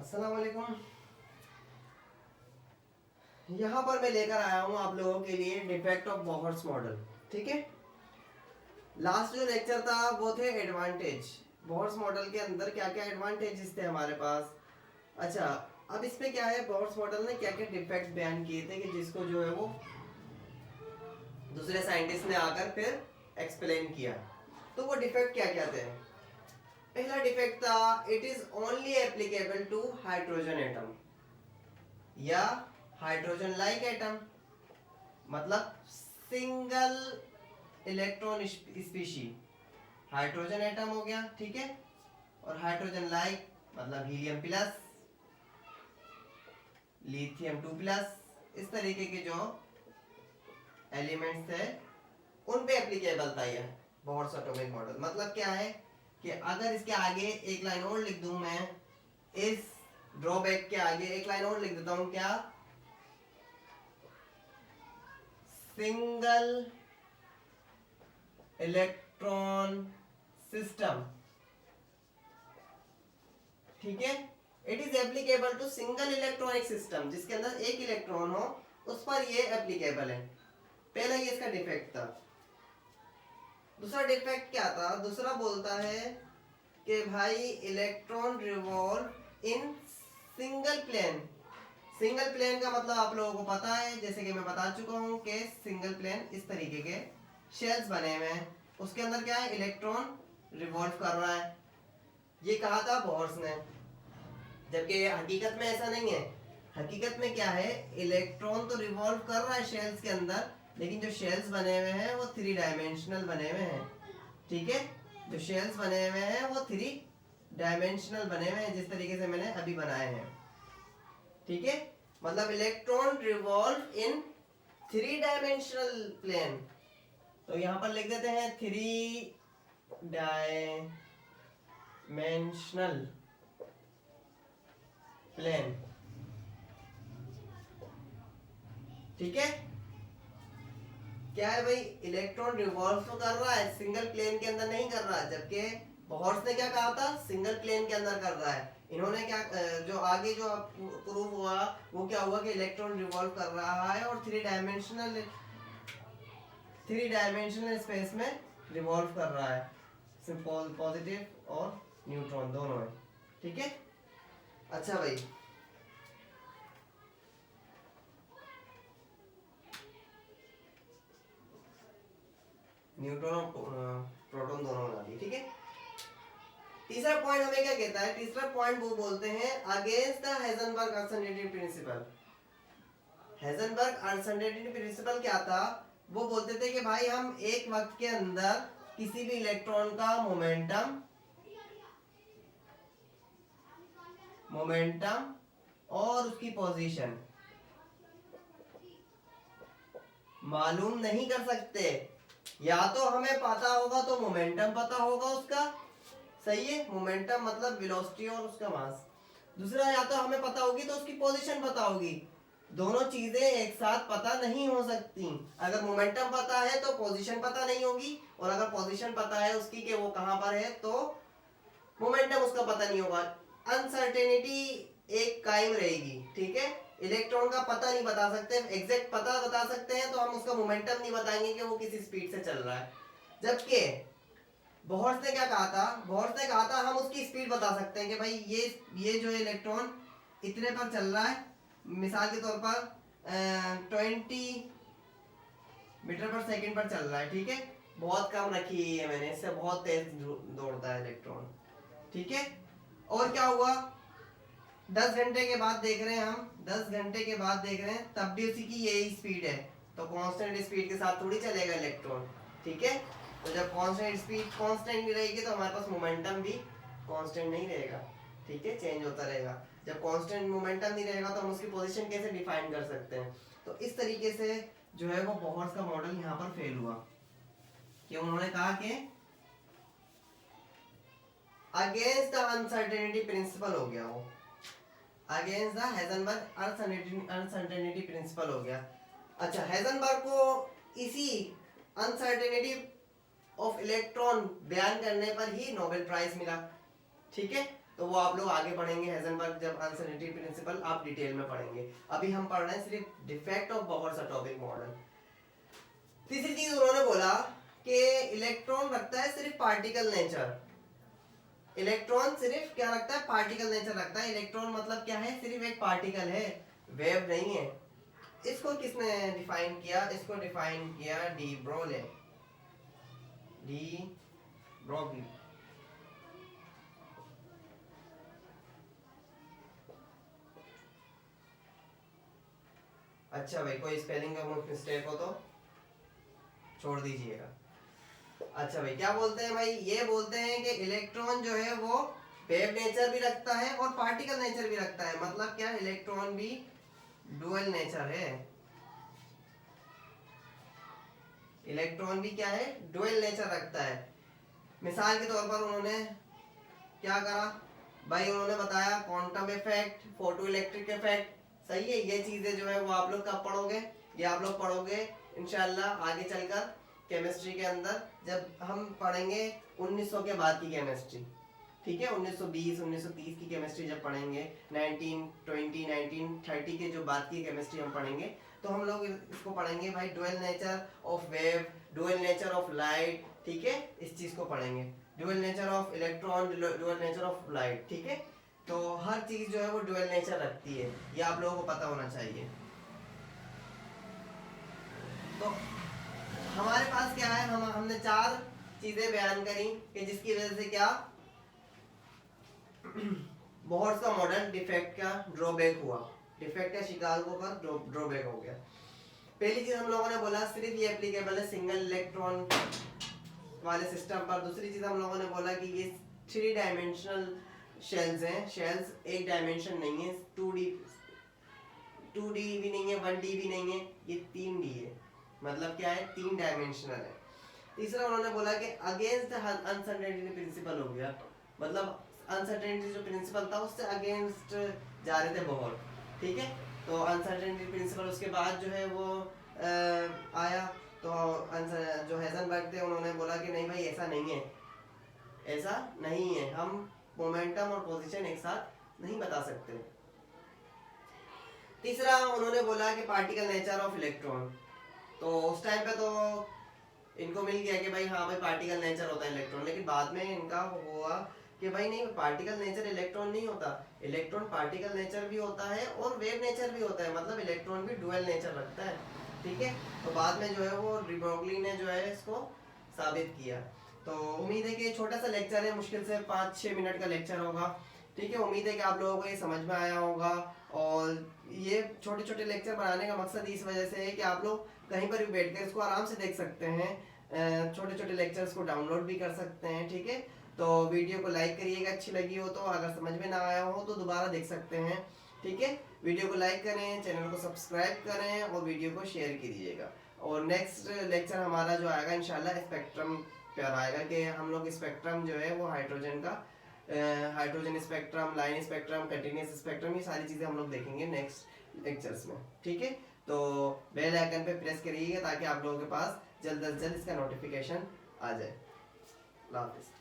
अस्सलाम वालेकुम। यहाँ पर मैं लेकर आया हूँ आप लोगों के लिए डिफेक्ट ऑफ बोहर्स मॉडल। ठीक है, लास्ट जो लेक्चर था वो थे एडवांटेज। बोहर्स मॉडल के अंदर क्या क्या एडवांटेजेस थे हमारे पास। अच्छा, अब इसमें क्या है, बोहर्स मॉडल ने क्या क्या डिफेक्ट बयान किए थे कि जिसको जो है वो दूसरे साइंटिस्ट ने आकर फिर एक्सप्लेन किया। तो वो डिफेक्ट क्या क्या थे। पहला डिफेक्ट था it is only applicable to hydrogen atom या हाइड्रोजन लाइक एटम, मतलब single electron species hydrogen atom हो गया। ठीक है, और हाइड्रोजन लाइक मतलब हीलियम प्लस, लिथियम 2 प्लस, इस तरीके के जो एलिमेंट्स थे उन पे एप्लीकेबल था ये बोहर्स एटॉमिक मॉडल। मतलब क्या है कि अगर इसके आगे एक लाइन और लिख दूं मैं, इस ड्रॉबैक के आगे एक लाइन और लिख देता हूं, क्या, सिंगल इलेक्ट्रॉन सिस्टम। ठीक है, it is applicable to single electronic system, जिसके अंदर एक इलेक्ट्रॉन हो उस पर ये एप्लीकेबल है। पहला ये इसका डिफेक्ट था। दूसरा डिफेक्ट क्या था, दूसरा बोलता है कि भाई electron revolve in single plane. Single plane का मतलब आप लोगों को पता है, जैसे कि मैं बता चुका हूं कि सिंगल प्लेन इस तरीके के शेल्स बने हुए हैं, उसके अंदर क्या है, इलेक्ट्रॉन रिवॉल्व कर रहा है। ये कहा था बोहर्स ने, जबकि हकीकत में ऐसा नहीं है। हकीकत में क्या है, इलेक्ट्रॉन तो रिवॉल्व कर रहा है शेल्स के अंदर, लेकिन जो शेल्स बने हुए हैं वो 3 डायमेंशनल बने हुए हैं। ठीक है, जो शेल्स बने हुए हैं वो 3 डायमेंशनल बने हुए हैं, जिस तरीके से मैंने अभी बनाए हैं। ठीक है, मतलब electron revolve in 3 dimensional plane. तो यहां पर लिख देते हैं 3 डायमेंशनल प्लेन। ठीक है, क्या है भाई, इलेक्ट्रॉन रिवॉल्व तो कर रहा है, सिंगल प्लेन के अंदर नहीं कर रहा है, जबकि बोहर्स ने क्या कहा था, सिंगल प्लेन के अंदर कर रहा है। इन्होंने क्या, जो आगे जो प्रूव हुआ वो क्या हुआ कि इलेक्ट्रॉन रिवॉल्व कर रहा है और 3 डायमेंशनल स्पेस में रिवॉल्व कर रहा है, पॉजिटिव और न्यूट्रॉन दोनों है। ठीक है, अच्छा भाई, न्यूट्रॉन और प्रोटॉन दोनों बना दी। ठीक है, तीसरा पॉइंट हमें क्या कहता है, तीसरा पॉइंट वो बोलते हैं against the Heisenberg uncertainty principle. Heisenberg uncertainty principle क्या था, वो बोलते थे कि भाई हम एक वक्त के अंदर किसी भी इलेक्ट्रॉन का मोमेंटम और उसकी पोजीशन मालूम नहीं कर सकते। या तो हमें पता होगा तो मोमेंटम पता होगा उसका, सही है, मोमेंटम मतलब वेलोसिटी और उसका मास। दूसरा, या तो हमें पता होगी तो उसकी पोजीशन पता होगी। दोनों चीजें एक साथ पता नहीं हो सकती। अगर मोमेंटम पता है तो पोजीशन पता नहीं होगी, और अगर पोजीशन पता है उसकी कि वो कहां पर है तो मोमेंटम उसका पता नहीं होगा। अनसर्टेनिटी एक कायम रहेगी। ठीक है, इलेक्ट्रॉन का पता नहीं बता सकते, एग्जैक्ट पता बता सकते हैं तो हम उसका मोमेंटम नहीं बताएंगे कि वो किसी स्पीड से चल रहा है। जबकि बोहर्स ने क्या कहा था, बोहर्स ने कहा था हम उसकी स्पीड बता सकते हैं कि भाई ये जो इलेक्ट्रॉन इतने पर चल रहा है, मिसाल के तौर पर 20 मीटर पर सेकंड पर चल रहा है। ठीक है, बहुत कम रखी है मैंने, इससे बहुत तेज दौड़ता है इलेक्ट्रॉन। ठीक है, और क्या हुआ, 10 घंटे के बाद देख रहे हैं हम, 10 घंटे के बाद देख रहे हैं तब भी उसी की यही स्पीड है, तो कांस्टेंट स्पीड के साथ थोड़ी चलेगा इलेक्ट्रॉन। ठीक है, तो जब कांस्टेंट स्पीड कांस्टेंट नहीं रहेगी तो हमारे पास मोमेंटम भी कांस्टेंट नहीं रहेगा। ठीक है, चेंज होता रहेगा। जब कांस्टेंट मोमेंटम नहीं रहेगा तो हम उसकी पोजीशन कैसे डिफाइन कर सकते हैं। तो इस तरीके से जो है वो बोहर्स का मॉडल यहाँ पर फेल हुआ, कि उन्होंने कहा कि अगेंस्ट द अनसर्टेनिटी प्रिंसिपल हो गया, वो against the Heisenberg uncertainty principle हो गया। अच्छा, हाइजेनबर्ग को इसी अनसर्टेनिटी ऑफ इलेक्ट्रॉन बयान करने पर ही नोबेल प्राइज मिला। ठीक है, तो वो आप लोग आगे पढ़ेंगे हेजनबर्ग जब अनसर्टेनिटी प्रिंसिपल आप डिटेल में पढ़ेंगे। अभी हम पढ़ रहे हैं सिर्फ defect of Bohr's atomic model. तीसरी चीज उन्होंने बोला कि इलेक्ट्रॉन रखता है सिर्फ पार्टिकल नेचर। इलेक्ट्रॉन सिर्फ क्या रखता है, पार्टिकल नेचर रखता है। इलेक्ट्रॉन मतलब क्या है, सिर्फ एक पार्टिकल है, वेव नहीं है। इसको किसने डिफाइन किया, इसको डिफाइन किया डी ब्रोले, डी ब्रोगली। अच्छा भाई, कोई स्पेलिंग का मिस्टेक हो तो छोड़ दीजिएगा। अच्छा भाई, क्या बोलते हैं भाई, ये बोलते हैं कि इलेक्ट्रॉन जो है वो वेव नेचर भी रखता है और पार्टिकल नेचर भी रखता है। मतलब क्या, इलेक्ट्रॉन भी डुअल नेचर है। इलेक्ट्रॉन भी क्या है, डुअल नेचर रखता है। मिसाल के तौर पर उन्होंने क्या करा भाई, उन्होंने बताया quantum effect, photo electric effect. सही है, ये चीजें जो है वो आप लोग कब पढ़ोगे, ये आप लोग पढ़ोगे इंशाल्लाह आगे चलकर केमिस्ट्री के अंदर, जब हम पढ़ेंगे 1900 के बाद की केमिस्ट्री। ठीक है, 1920 1930 की केमिस्ट्री जब पढ़ेंगे, 1920 1930 के जो बाद की केमिस्ट्री हम पढ़ेंगे, तो हम लोग इसको पढ़ेंगे भाई, dual nature of wave, dual nature of light. ठीक है, इस चीज को पढ़ेंगे, dual nature of electron, dual nature of light. ठीक है, तो हर चीज जो है वो डुअल नेचर रखती है, ये आप लोगों को पता होना चाहिए। तो हमारे पास क्या है, हमने 4 चीजें बयान करी कि जिसकी वजह से क्या बोहर्स का मॉडल डिफेक्ट का ड्रॉबैक हुआ, डिफेक्ट का शिकागो पर ड्रॉबैक हो गया। पहली चीज हम लोगों ने बोला सिर्फ ये एप्लीकेबल है सिंगल इलेक्ट्रॉन वाले सिस्टम पर। दूसरी चीज हम लोगों ने बोला कि ये 3 डायमेंशनल शेल्स हैं। शेल्स एक डायमेंशन नहीं है, 2D भी नहीं है, 1D भी नहीं है, ये 3D है। मतलब क्या है, 3 डायमेंशनल है। तीसरा उन्होंने बोला कि अगेंस्ट अनसर्टेनिटी प्रिंसिपल हो गया, मतलब अनसर्टेनिटी जो प्रिंसिपल था उससे अगेंस्ट जा रहे थे बोहर। ठीक है, तो अनसर्टेनिटी प्रिंसिपल उसके बाद जो है वो आया, तो जो हेजनबर्ग थे उन्होंने बोला कि नहीं भाई ऐसा नहीं है, ऐसा नहीं है, हम मोमेंटम और पोजीशन एक साथ नहीं बता सकते। तीसरा उन्होंने बोला कि पार्टिकल नेचर ऑफ इलेक्ट्रॉन। तो उस टाइम पे तो इनको मिल गया कि भाई हाँ भाई पार्टिकल नेचर होता है इलेक्ट्रॉन, लेकिन बाद में इनका हुआ कि भाई नहीं, पार्टिकल नेचर इलेक्ट्रॉन नहीं होता, इलेक्ट्रॉन पार्टिकल नेचर भी होता है और वेव नेचर भी होता है, मतलब इलेक्ट्रॉन भी डुअल नेचर रखता है। ठीक है, तो बाद में जो है वो डी ब्रोगली ने जो है इसको साबित किया। तो उम्मीद है कि छोटा सा लेक्चर है, मुश्किल से 5-6 मिनट का लेक्चर होगा। ठीक है, उम्मीद है कि आप लोगों को ये समझ में आया होगा। और ये छोटे छोटे लेक्चर बनाने का मकसद इस वजह से है कि आप लोग कहीं पर भी बैठकर इसको आराम से देख सकते हैं, छोटे छोटे लेक्चर्स को डाउनलोड भी कर सकते हैं। ठीक है, तो वीडियो को लाइक करिएगा, अच्छी लगी हो तो, अगर समझ में ना आया हो तो दोबारा देख सकते हैं। ठीक है, वीडियो को लाइक करें, चैनल को सब्सक्राइब करें और वीडियो को शेयर कीजिएगा। और नेक्स्ट लेक्चर हमारा जो आएगा इंशाल्लाह स्पेक्ट्रम पर आएगा, कि हम लोग स्पेक्ट्रम जो है वो हाइड्रोजन का, hydrogen spectrum, line spectrum, continuous spectrum, ये सारी चीज़ें हम लोग देखेंगे नेक्स्ट लेक्चर्स में। ठीक है, तो बेल आइकन पे प्रेस करिएगा ताकि आप लोगों के पास जल्द से जल्द इसका नोटिफिकेशन आ जाए। अल्लाह हाफिज़।